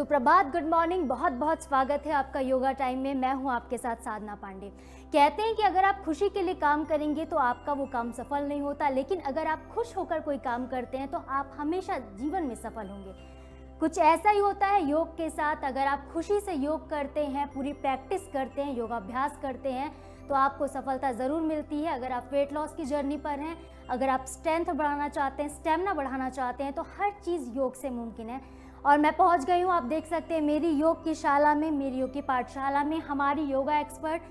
सुप्रभात, good morning. बहुत बहुत स्वागत है आपका योगा टाइम में। मैं हूं आपके साथ साधना पांडे। कहते हैं कि अगर आप खुशी के लिए काम करेंगे तो आपका वो काम सफल नहीं होता, लेकिन अगर आप खुश होकर कोई काम करते हैं तो आप हमेशा जीवन में सफल होंगे। कुछ ऐसा ही होता है योग के साथ। अगर आप खुशी से योग करते हैं, पूरी प्रैक्टिस करते हैं, योगाभ्यास करते हैं तो आपको सफलता ज़रूर मिलती है। अगर आप वेट लॉस की जर्नी पर हैं, अगर आप स्ट्रेंथ बढ़ाना चाहते हैं, स्टेमिना बढ़ाना चाहते हैं, तो हर चीज़ योग से मुमकिन है। और मैं पहुंच गई हूं, आप देख सकते हैं मेरी योग की शाला में, मेरी योग की पाठशाला में हमारी योगा एक्सपर्ट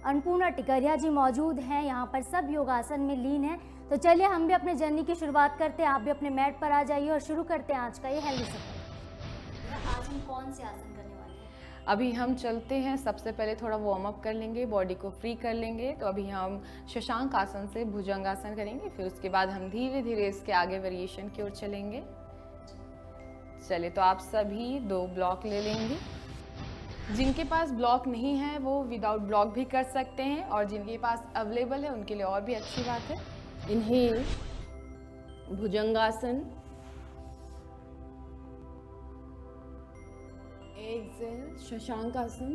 अन्नपूर्णा टिकरिया जी मौजूद हैं। यहाँ पर सब योगासन में लीन हैं। तो चलिए हम भी अपने जर्नी की शुरुआत करते हैं। आप भी अपने मैट पर आ जाइए और शुरू करते हैं आज का ये हेल्दी सफर। आज हम कौन से आसन करने वाले हैं? अभी हम चलते हैं। सबसे पहले थोड़ा वार्म अप कर लेंगे, बॉडी को फ्री कर लेंगे। तो अभी हम शशांक आसन से भुजंगासन करेंगे, फिर उसके बाद हम धीरे धीरे इसके आगे वेरिएशन की ओर चलेंगे। चलिए, तो आप सभी 2 ब्लॉक ले लेंगे। जिनके पास ब्लॉक नहीं है वो विदाउट ब्लॉक भी कर सकते हैं, और जिनके पास अवेलेबल है उनके लिए और भी अच्छी बात है। Inhale Bhujangasana, exhale Shashankasana,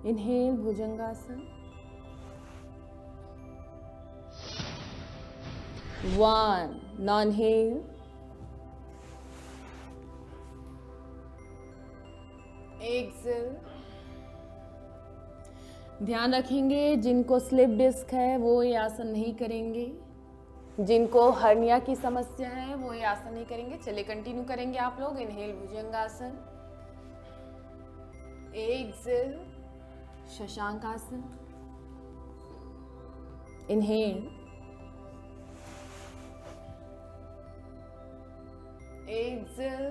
inhale भुजंगासन, 1 non-inhale, एक्सेल। ध्यान रखेंगे जिनको स्लिप डिस्क है वो ये आसन नहीं करेंगे, जिनको हर्निया की समस्या है वो ये आसन नहीं करेंगे। चलिए कंटिन्यू करेंगे आप लोग। Inhale Bhujangasana, exhale Shashankasana, inhale, exhale,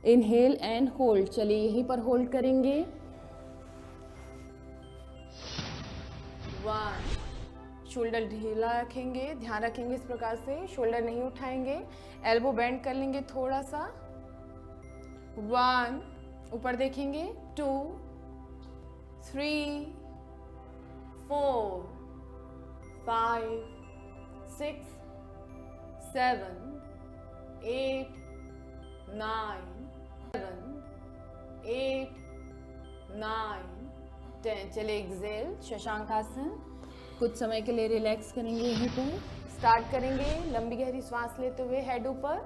inhale and hold. चलिए यहीं पर होल्ड करेंगे। 1, शोल्डर ढीला रखेंगे, ध्यान रखेंगे इस प्रकार से, शोल्डर नहीं उठाएंगे, एल्बो बेंड कर लेंगे थोड़ा सा। 1, ऊपर देखेंगे, 2, 3, 4, 5, 6, 7, 8, 9, 8, 9, 10। चले एक्सेल शशांकासन। कुछ समय के लिए रिलैक्स करेंगे यहीं पर। स्टार्ट करेंगे लंबी गहरी सांस लेते हुए, हेड ऊपर,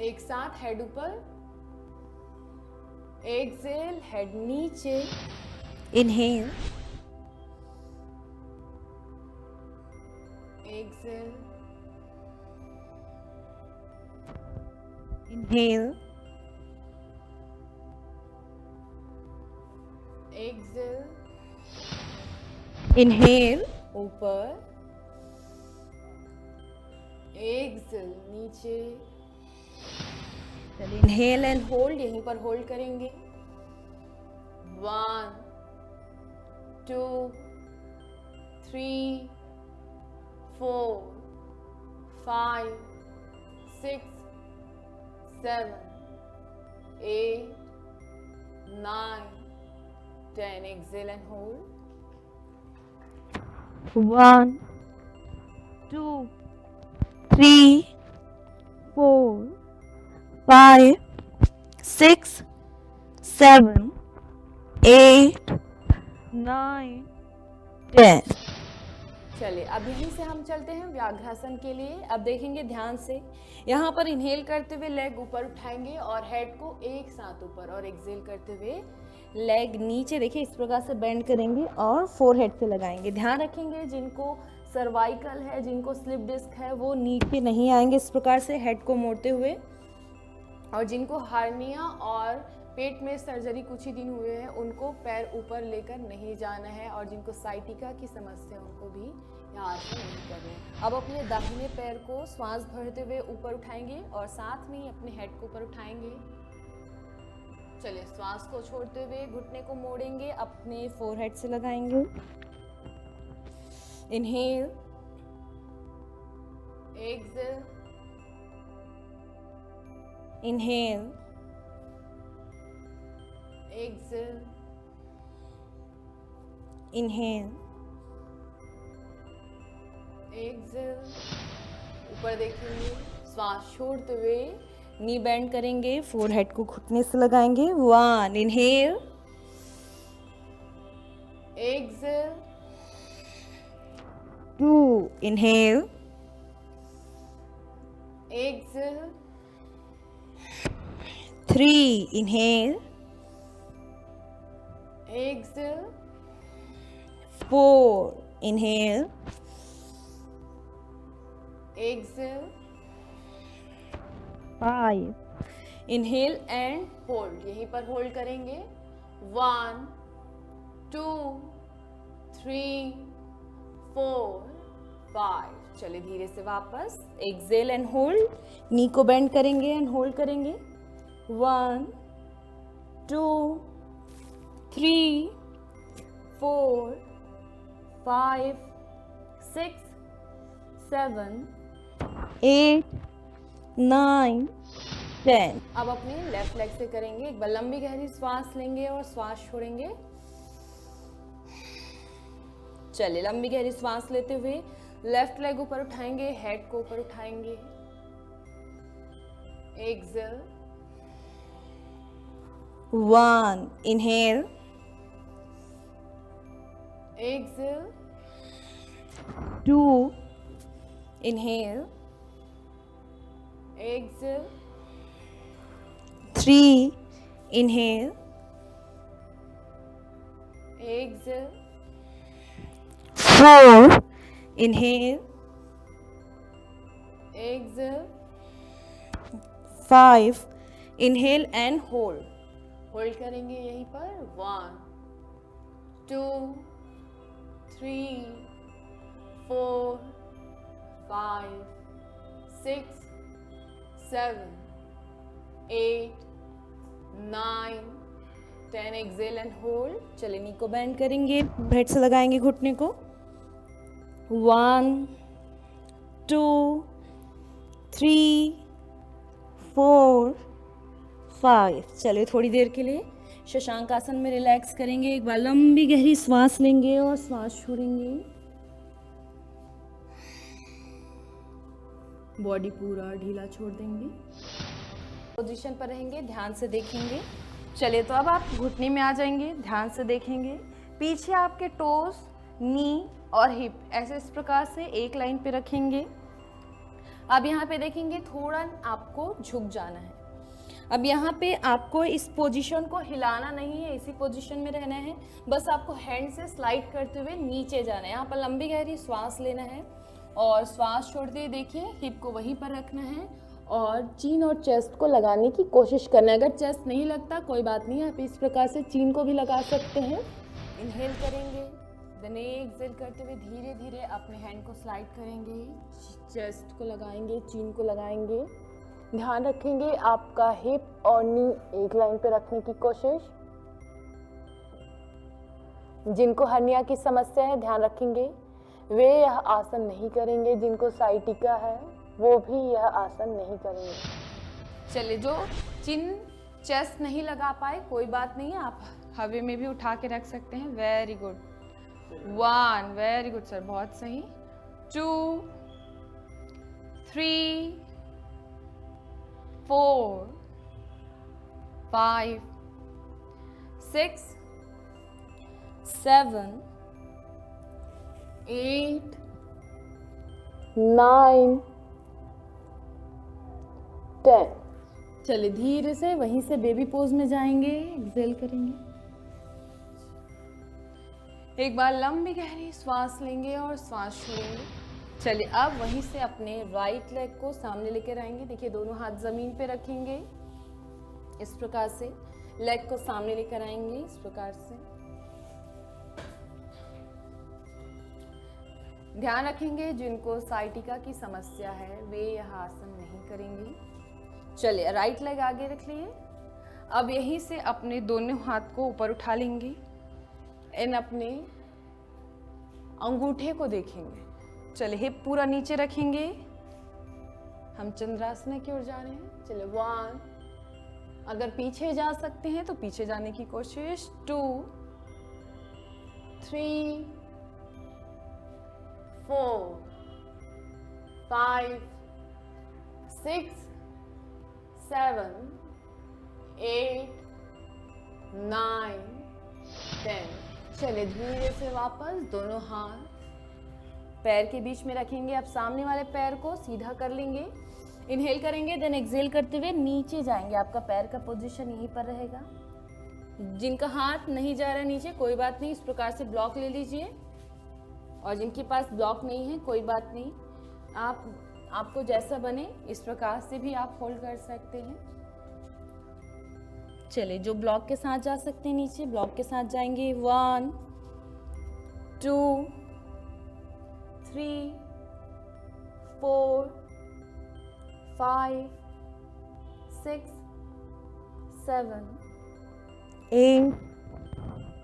एक साथ हेड ऊपर, एक्सेल हेड नीचे, inhale, exhale, inhale, exhale, inhale ऊपर, एक्सेल नीचे। चलिए इनहेल एंड होल्ड, यहीं पर होल्ड करेंगे। 1, 2, 3, 4, 5, 6, 7, 8, 9, 10. Exhale and hold. 1, 2, 3, 4, 5, 6, 7, 8, 9, 10. चलिए अब यहीं से हम चलते हैं व्याघ्रासन के लिए। अब देखेंगे ध्यान से, यहाँ पर इनहेल करते हुए लेग ऊपर उठाएंगे और हेड को एक साथ ऊपर, और एक्सेल करते हुए लेग नीचे, देखिए इस प्रकार से बेंड करेंगे और फोरहेड से लगाएंगे। ध्यान रखेंगे जिनको सर्वाइकल है, जिनको स्लिप डिस्क है, वो नीचे नहीं आएंगे इस प्रकार से हेड को मोड़ते हुए, और जिनको हार्निया और पेट में सर्जरी कुछ ही दिन हुए हैं उनको पैर ऊपर लेकर नहीं जाना है, और जिनको साइटिका की समस्या उनको भी यहाँ आसन नहीं करना है। अब अपने दाहिने पैर को श्वास भरते हुए ऊपर उठाएंगे और साथ में ही अपने हेड को ऊपर उठाएंगे। चलिए श्वास को छोड़ते हुए घुटने को मोड़ेंगे, अपने फोरहेड से लगाएंगे। Inhale, exhale, inhale, exhale, inhale, exhale, ऊपर देखेंगे, श्वास छोड़ते हुए नी बेंड करेंगे, फोरहेड को घुटने से लगाएंगे। 1 inhale, exhale, 2 inhale, exhale, 3 inhale, exhale, 4 inhale, exhale, 5 inhale and hold, यहीं पर होल्ड करेंगे। 1 2 3 4 5, चलिए धीरे से वापस एक्सेल एंड होल्ड, नी को बेंड करेंगे एंड होल्ड करेंगे। 1 2 3 4 5 6 7 8 9 10। अब अपने लेफ्ट लेग से करेंगे, एक बार लंबी गहरी श्वास लेंगे और श्वास छोड़ेंगे। चलिए लंबी गहरी श्वास लेते हुए लेफ्ट लेग ऊपर उठाएंगे, हेड को ऊपर उठाएंगे। Exhale, 1 inhale, exhale, 2 inhale, exhale, 3 inhale, exhale, 4 inhale, exhale, 5 inhale and hold, hold करेंगे यहीं पर। 1 2 3 4 5 6 7 8 9 10, एक्सेल एंड होल्ड। चलिए नी को बेंड करेंगे, हेड से लगाएंगे घुटने को। 1 2 3 4 5, चलिए थोड़ी देर के लिए शशांक आसन में रिलैक्स करेंगे, एक बार लंबी गहरी श्वास लेंगे और श्वास छोड़ेंगे। बॉडी पूरा ढीला छोड़ देंगे, पोजीशन पर रहेंगे, ध्यान से देखेंगे। चलिए तो अब आप घुटने में आ जाएंगे, ध्यान से देखेंगे। पीछे आपके टोस, नी और हिप ऐसे इस प्रकार से एक लाइन पे रखेंगे। अब यहाँ पे देखेंगे थोड़ा आपको झुक जाना है। अब यहाँ पे आपको इस पोजीशन को हिलाना नहीं है, इसी पोजीशन में रहना है। बस आपको हैंड से स्लाइड करते हुए नीचे जाना है। यहाँ पर लंबी गहरी श्वास लेना है और श्वास छोड़ते हुए देखिए हिप को वहीं पर रखना है और चीन और चेस्ट को लगाने की कोशिश करना है। अगर चेस्ट नहीं लगता कोई बात नहीं, आप इस प्रकार से चीन को भी लगा सकते हैं। इनहेल करेंगे, देन एक्सहेल करते हुए धीरे धीरे अपने हैंड को स्लाइड करेंगे, चेस्ट को लगाएंगे, चीन को लगाएंगे। ध्यान रखेंगे आपका हिप और नी एक लाइन पे रखने की कोशिश। जिनको हर्निया की समस्या है ध्यान रखेंगे वे यह आसन नहीं करेंगे, जिनको साइटिका है वो भी यह आसन नहीं करेंगे। चलिए जो चिन चेस्ट नहीं लगा पाए कोई बात नहीं है, आप हवा में भी उठा के रख सकते हैं। Very good, 1, very good sir, बहुत सही। 2 3 4 5 6 7 8 9 10। चलिए धीरे से वहीं से बेबी पोज में जाएंगे, एक्सहेल करेंगे। एक बार लंबी गहरी श्वास लेंगे और श्वास छोड़ेंगे। चलिए अब वहीं से अपने राइट लेग को सामने लेकर आएंगे। देखिए दोनों हाथ जमीन पे रखेंगे, इस प्रकार से लेग को सामने लेकर आएंगे, इस प्रकार से। ध्यान रखेंगे जिनको साइटिका की समस्या है वे यह आसन नहीं करेंगे। चलिए राइट लेग आगे रख लिए। अब यहीं से अपने दोनों हाथ को ऊपर उठा लेंगे, इन अपने अंगूठे को देखेंगे। चलिए हिप पूरा नी रखेंगे, हम चंद्रासन की ओर जा रहे हैं। चलिए 1, अगर पीछे जा सकते हैं तो पीछे जाने की कोशिश। 2 3 4 5 6 7 8 9 10। चलिए धीरे से वापस दोनों हाथ पैर के बीच में रखेंगे। अब सामने वाले पैर को सीधा कर लेंगे, इनहेल करेंगे, देन एक्सहेल करते हुए नीचे जाएंगे। आपका पैर का पोजीशन यहीं पर रहेगा। जिनका हाथ नहीं जा रहा नीचे कोई बात नहीं, इस प्रकार से ब्लॉक ले लीजिए, और जिनके पास ब्लॉक नहीं है कोई बात नहीं, आपको जैसा बने इस प्रकार से भी आप होल्ड कर सकते हैं। चलिए जो ब्लॉक के साथ जा सकते हैं नीचे ब्लॉक के साथ जाएंगे। 1 2 3 4 5 6 7 8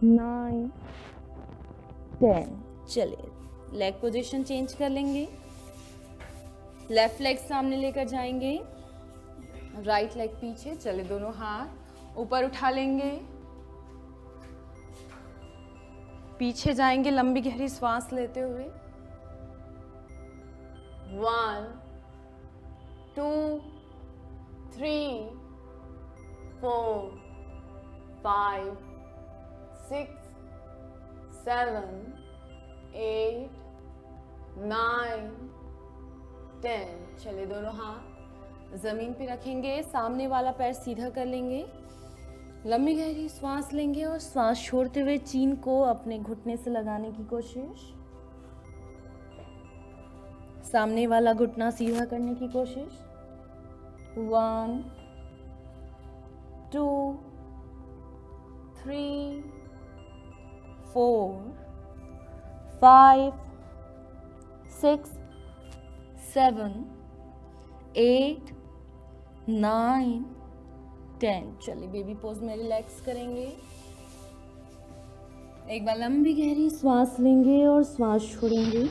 9 10। चलिए लेग पोजीशन चेंज कर लेंगे। लेफ्ट लेग सामने लेकर जाएंगे, राइट लेग पीछे। चलिए दोनों हाथ ऊपर उठा लेंगे, पीछे जाएंगे, लंबी गहरी सांस लेते हुए। 1 2 3 4 5 6 7 8 9 10। चलिए दोनों हाथ जमीन पे रखेंगे, सामने वाला पैर सीधा कर लेंगे, लंबी गहरी सांस लेंगे और सांस छोड़ते हुए चीन को अपने घुटने से लगाने की कोशिश। सामने वाला घुटना सीधा करने की कोशिश। 1 2 3 4 5 6 7 8 9 10। चलिए बेबी पोज में रिलैक्स करेंगे, एक बार लंबी गहरी सांस लेंगे और सांस छोड़ेंगे।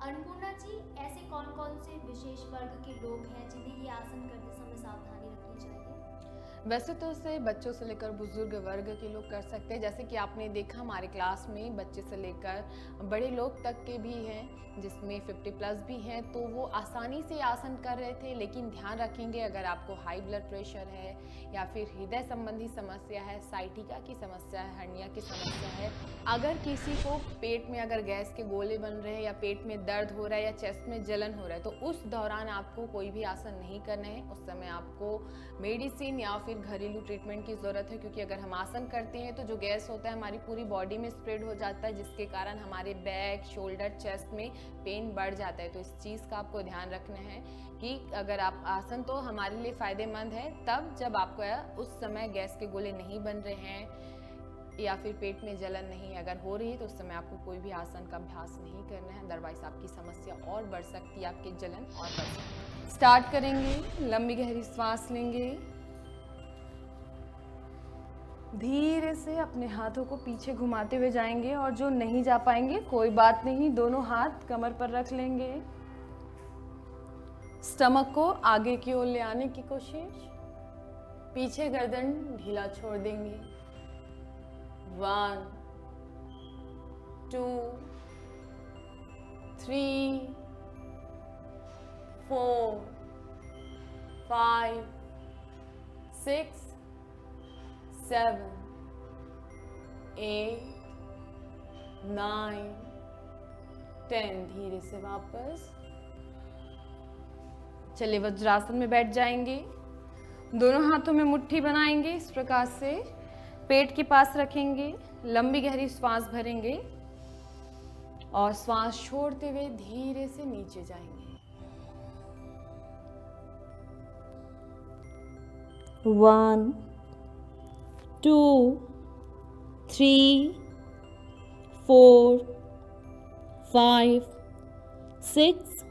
अन्नपूर्णा जी, ऐसे कौन कौन से विशेष वर्ग के लोग हैं जिन्हें ये आसन करते समय सावधानी रखनी चाहिए? वैसे तो इसे बच्चों से लेकर बुजुर्ग वर्ग के लोग कर सकते हैं, जैसे कि आपने देखा हमारे क्लास में बच्चे से लेकर बड़े लोग तक के भी हैं, जिसमें 50+ भी हैं, तो वो आसानी से आसन कर रहे थे। लेकिन ध्यान रखेंगे अगर आपको हाई ब्लड प्रेशर है या फिर हृदय संबंधी समस्या है, साइटिका की समस्या है, हर्निया की समस्या है, अगर किसी को पेट में अगर गैस के गोले बन रहे हैं या पेट में दर्द हो रहा है या चेस्ट में जलन हो रहा है, तो उस दौरान आपको कोई भी आसन नहीं करना है। उस समय आपको मेडिसिन या फिर घरेलू ट्रीटमेंट की ज़रूरत है, क्योंकि अगर हम आसन करते हैं तो जो गैस होता है हमारी पूरी बॉडी में स्प्रेड हो जाता है, जिसके कारण हमारे बैक, शोल्डर, चेस्ट में पेन बढ़ जाता है। तो इस चीज़ का आपको ध्यान रखना है कि अगर आप आसन तो हमारे लिए फ़ायदेमंद है तब जब आपको उस समय गैस के गोले नहीं बन रहे हैं या फिर पेट में जलन नहीं अगर हो रही है, तो उस समय आपको कोई भी आसन का अभ्यास नहीं करना है, अदरवाइज आपकी समस्या और बढ़ सकती है, आपकी जलन और बढ़ सकती है। स्टार्ट करेंगे, लंबी गहरी सांस लेंगे, धीरे से अपने हाथों को पीछे घुमाते हुए जाएंगे, और जो नहीं जा पाएंगे कोई बात नहीं, दोनों हाथ कमर पर रख लेंगे, स्टमक को आगे की ओर ले आने की कोशिश, पीछे गर्दन ढीला छोड़ देंगे। 1 2 3 4 5 6 7 8 9 10। धीरे से वापस चलिए वज्रासन में बैठ जाएंगे, दोनों हाथों में मुट्ठी बनाएंगे, इस प्रकार से पेट के पास रखेंगे, लंबी गहरी श्वास भरेंगे और श्वास छोड़ते हुए धीरे से नीचे जाएंगे। 1 2 3 4 5 6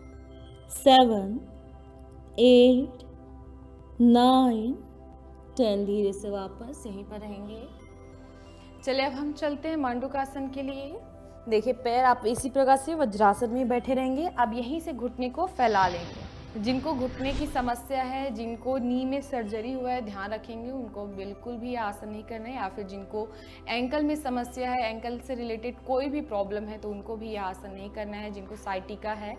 7 8 9 10। धीरे से वापस यहीं पर रहेंगे। चलिए अब हम चलते हैं मांडूकासन के लिए। देखिए पैर आप इसी प्रकार से वज्रासन में बैठे रहेंगे। अब यहीं से घुटने को फैला लेंगे, जिनको घुटने की समस्या है, जिनको नी में सर्जरी हुआ है, ध्यान रखेंगे उनको बिल्कुल भी आसन नहीं करना है, या फिर जिनको एंकल में समस्या है, एंकल से रिलेटेड कोई भी प्रॉब्लम है तो उनको भी यह आसन नहीं करना है। जिनको साइटिका है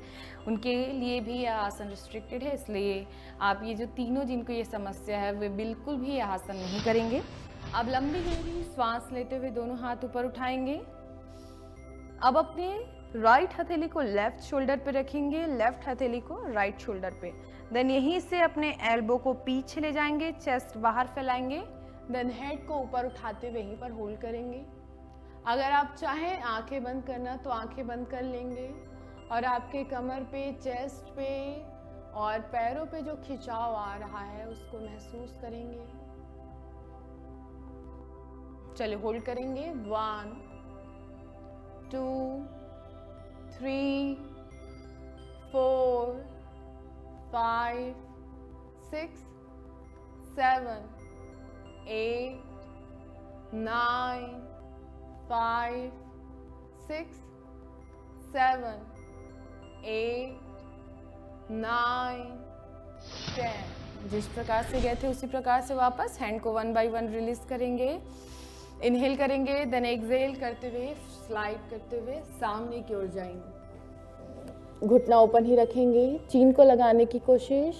उनके लिए भी यह आसन रिस्ट्रिक्टेड है, इसलिए आप ये जो तीनों जिनको ये समस्या है वे बिल्कुल भी यह आसन नहीं करेंगे। अब लंबी गहरी श्वास लेते हुए दोनों हाथ ऊपर उठाएंगे। अब अपने राइट हथेली को लेफ्ट शोल्डर पे रखेंगे, लेफ्ट हथेली को राइट शोल्डर पे। देन यहीं से अपने एल्बो को पीछे ले जाएंगे, चेस्ट बाहर फैलाएंगे। देन हेड को ऊपर उठाते हुए यहीं पर होल्ड करेंगे। अगर आप चाहें आंखें बंद करना तो आंखें बंद कर लेंगे, और आपके कमर पे, चेस्ट पे और पैरों पे जो खिंचाव आ रहा है उसको महसूस करेंगे। चलिए होल्ड करेंगे। 1 2 3 4 5 6 7 8 9 5 6 7 8 9 10। जिस प्रकार से गए थे उसी प्रकार से वापस हैंड को 1 बाय 1 रिलीज करेंगे। इनहेल करेंगे, देन एक्सहेल करते हुए स्लाइड करते हुए सामने की ओर जाएंगे। घुटना ओपन ही रखेंगे, चीन को लगाने की कोशिश।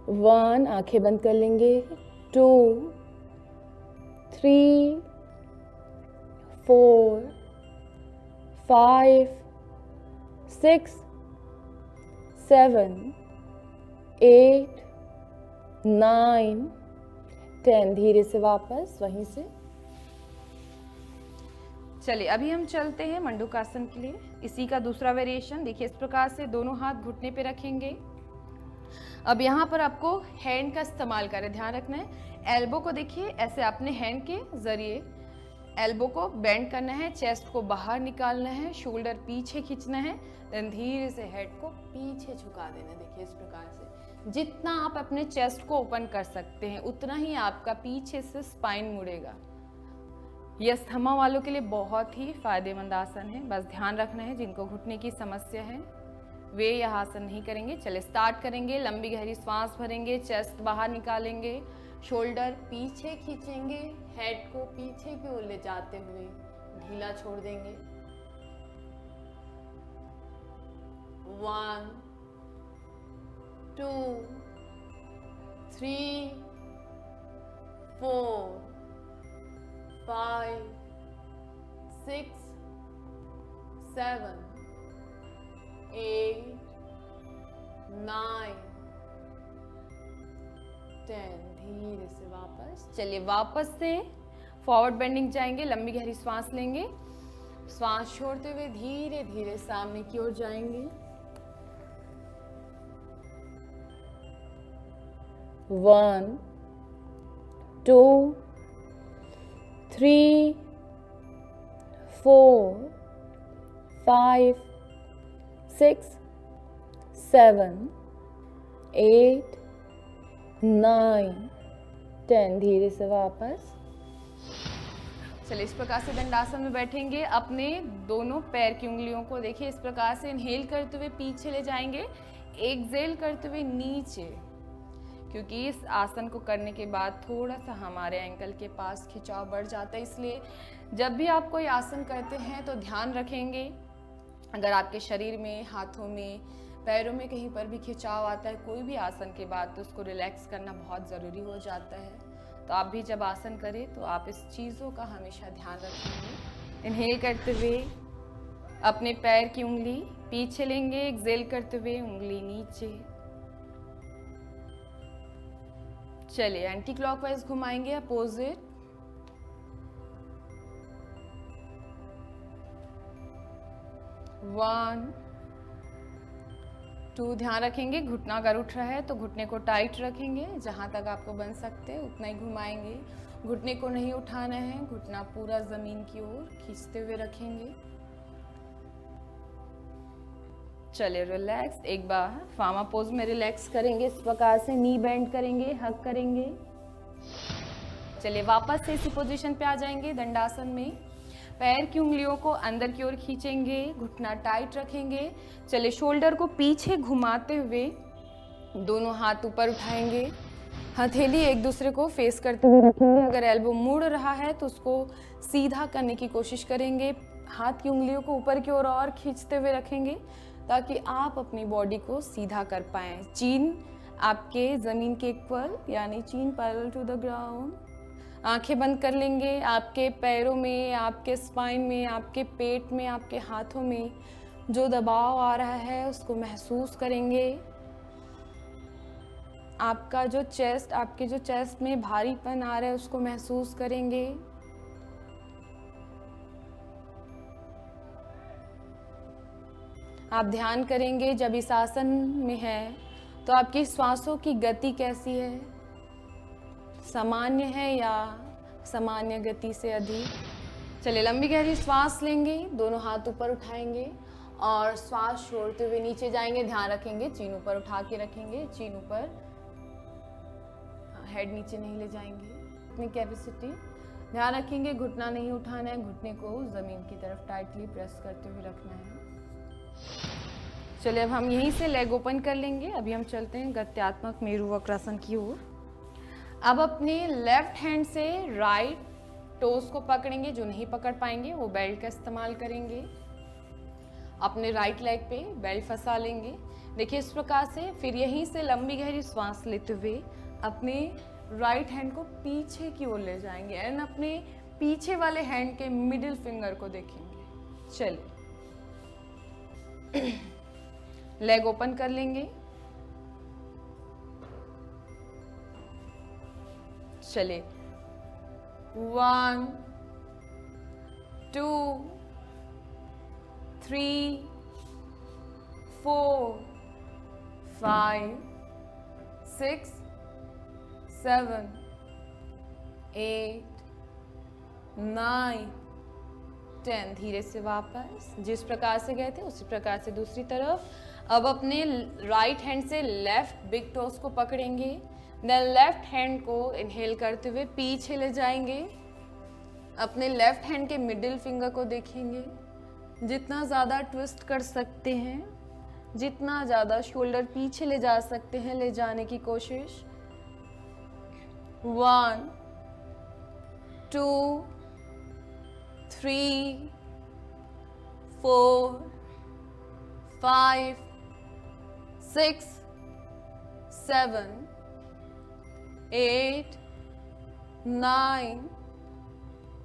1, आंखें बंद कर लेंगे। 2 3 4 5 6 7 8 9 10। धीरे से वापस वहीं से। चलिए अभी हम चलते हैं मंडूकासन के लिए। इसी का दूसरा वेरिएशन देखिए, इस प्रकार से दोनों हाथ घुटने पे रखेंगे। अब यहाँ पर आपको हैंड का इस्तेमाल करें, ध्यान रखना है। एल्बो को देखिए ऐसे अपने हैंड के जरिए एल्बो को बेंड करना है, चेस्ट को बाहर निकालना है, शोल्डर पीछे खींचना है, देन धीरे से हेड को पीछे झुका देना है। देखिए इस प्रकार से जितना आप अपने चेस्ट को ओपन कर सकते हैं उतना ही आपका पीछे से स्पाइन मुड़ेगा। यह अस्थमा वालों के लिए बहुत ही फायदेमंद आसन है। बस ध्यान रखना है जिनको घुटने की समस्या है वे यह आसन नहीं करेंगे। चले स्टार्ट करेंगे। लंबी गहरी सांस भरेंगे, चेस्ट बाहर निकालेंगे, शोल्डर पीछे खींचेंगे, हेड को पीछे की ओर ले जाते हुए ढीला छोड़ देंगे। 1 2 3 4 5 6 7 8 9 10। धीरे से वापस। चलिए वापस से फॉरवर्ड बेंडिंग जाएंगे, लंबी गहरी सांस लेंगे, सांस छोड़ते हुए धीरे धीरे सामने की ओर जाएंगे। 1 2 3 4 5 6 7 8 9 10। धीरे से वापस। चलिए इस प्रकार से दंडासन में बैठेंगे। अपने दोनों पैर की उंगलियों को देखिए इस प्रकार से इनहेल करते हुए पीछे ले जाएंगे, एक्सहेल करते हुए नीचे, क्योंकि इस आसन को करने के बाद थोड़ा सा हमारे एंकल के पास खिंचाव बढ़ जाता है। इसलिए जब भी आप कोई आसन करते हैं तो ध्यान रखेंगे, अगर आपके शरीर में, हाथों में, पैरों में कहीं पर भी खिंचाव आता है कोई भी आसन के बाद, तो उसको रिलैक्स करना बहुत ज़रूरी हो जाता है। तो आप भी जब आसन करें तो आप इस चीज़ों का हमेशा ध्यान रखेंगे। इनहेल करते हुए अपने पैर की उंगली पीछे लेंगे, एक्सहेल करते हुए उंगली नीचे। चलिए एंटी क्लॉकवाइज घुमाएंगे, अपोजिट। 1 2। ध्यान रखेंगे घुटना अगर उठ रहा है तो घुटने को टाइट रखेंगे, जहाँ तक आपको बन सकते हैं उतना ही घुमाएंगे। घुटने को नहीं उठाना है, घुटना पूरा जमीन की ओर खींचते हुए रखेंगे। चलिए रिलैक्स। एक बार फार्मा पोज में रिलैक्स करेंगे, इस प्रकार से नी बेंड करेंगे, हग करेंगे। चलिए वापस से इसी पोजीशन पे आ जाएंगे दंडासन में। पैर की उंगलियों को अंदर की ओर खींचेंगे, घुटना टाइट रखेंगे। चलिए शोल्डर को पीछे घुमाते हुए दोनों हाथ ऊपर उठाएंगे, हथेली एक दूसरे को फेस करते हुए रखेंगे। अगर एल्बो मुड़ रहा है तो उसको सीधा करने की कोशिश करेंगे। हाथ की उंगलियों को ऊपर की ओर और खींचते हुए रखेंगे ताकि आप अपनी बॉडी को सीधा कर पाएं। चीन आपके ज़मीन के इक्वल, यानी चीन पैरेलल टू द ग्राउंड। आंखें बंद कर लेंगे। आपके पैरों में, आपके स्पाइन में, आपके पेट में, आपके हाथों में जो दबाव आ रहा है उसको महसूस करेंगे। आपका जो चेस्ट, आपके जो चेस्ट में भारीपन आ रहा है उसको महसूस करेंगे। आप ध्यान करेंगे जब इस आसन में है तो आपकी श्वासों की गति कैसी है, सामान्य है या सामान्य गति से अधिक। चलिए लंबी गहरी श्वास लेंगे, दोनों हाथ ऊपर उठाएंगे और श्वास छोड़ते हुए नीचे जाएंगे। ध्यान रखेंगे चीन ऊपर उठा के रखेंगे, चीन ऊपर, हेड नीचे नहीं ले जाएंगे। अपनी कैपेसिटी ध्यान रखेंगे, घुटना नहीं उठाना है, घुटने को जमीन की तरफ टाइटली प्रेस करते हुए रखना है। चलिए अब हम यहीं से लेग ओपन कर लेंगे। अभी हम चलते हैं गत्यात्मक मेरु वक्रासन की ओर। अब अपने लेफ्ट हैंड से राइट टोस को पकड़ेंगे, जो नहीं पकड़ पाएंगे वो बेल्ट का इस्तेमाल करेंगे। अपने राइट लेग पे बेल्ट फंसा लेंगे, देखिए इस प्रकार से। फिर यहीं से लंबी गहरी सांस लेते हुए अपने राइट हैंड को पीछे की ओर ले जाएंगे एंड अपने पीछे वाले हैंड के मिडिल फिंगर को देखेंगे। चलिए लेग ओपन कर लेंगे। चलिए 1 2 3 4 5 6 7 8 9 10। धीरे से वापस जिस प्रकार से गए थे उसी प्रकार से दूसरी तरफ। अब अपने राइट हैंड से लेफ्ट बिग टोस को पकड़ेंगे, देन लेफ्ट हैंड को इनहेल करते हुए पीछे ले जाएंगे। अपने लेफ्ट हैंड के मिडिल फिंगर को देखेंगे, जितना ज़्यादा ट्विस्ट कर सकते हैं, जितना ज़्यादा शोल्डर पीछे ले जा सकते हैं ले जाने की कोशिश। 1 2 3 4 5 6 7 8 9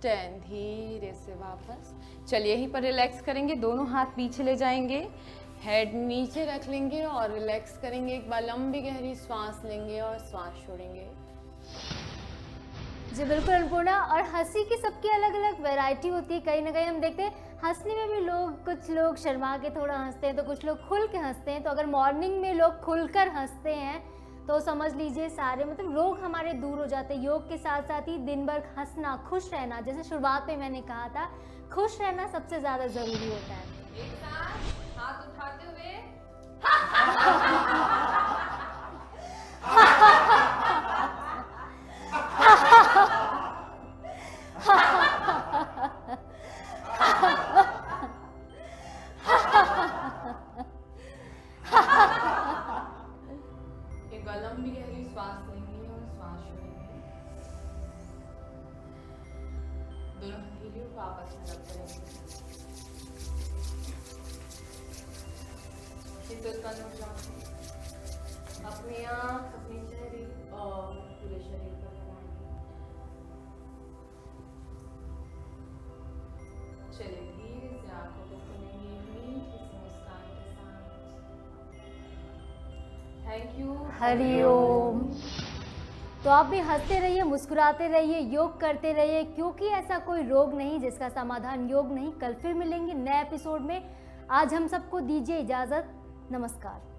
10। धीरे से वापस। चलिए यहीं पर रिलैक्स करेंगे, दोनों हाथ पीछे ले जाएंगे, हेड नीचे रख लेंगे और रिलैक्स करेंगे। एक बार लंबी गहरी सांस लेंगे और सांस छोड़ेंगे। जी बिल्कुल अन्नपूर्णा। और हंसी की सबकी अलग अलग वैरायटी होती है। कहीं ना कहीं हम देखते हैं हंसने में भी लोग, कुछ लोग शर्मा के थोड़ा हंसते हैं तो कुछ लोग खुल के हंसते हैं। तो अगर मॉर्निंग में लोग खुलकर हंसते हैं तो समझ लीजिए सारे मतलब रोग हमारे दूर हो जाते हैं। योग के साथ साथ ही दिन भर हंसना, खुश रहना, जैसे शुरुआत में मैंने कहा था, खुश रहना सबसे ज़्यादा ज़रूरी होता है। एक साथ हाथ उठाते हुए एक बार लंबी गहरी सांस लेंगे और सांस छोड़ेंगे। दोनों हथेलियों को आपस में रब करेंगे। शीतल अपनी आंख, अपने चेहरे और पूरे शरीर पर लगाएंगे। चलिए धीरे से आंखों को खोलेंगे मीठी सी मुस्कान के साथ। Thank you. हरिओम। तो आप भी हंसते रहिए, मुस्कुराते रहिए, योग करते रहिए, क्योंकि ऐसा कोई रोग नहीं जिसका समाधान योग नहीं। कल फिर मिलेंगे नए एपिसोड में। आज हम सबको दीजिए इजाज़त। नमस्कार।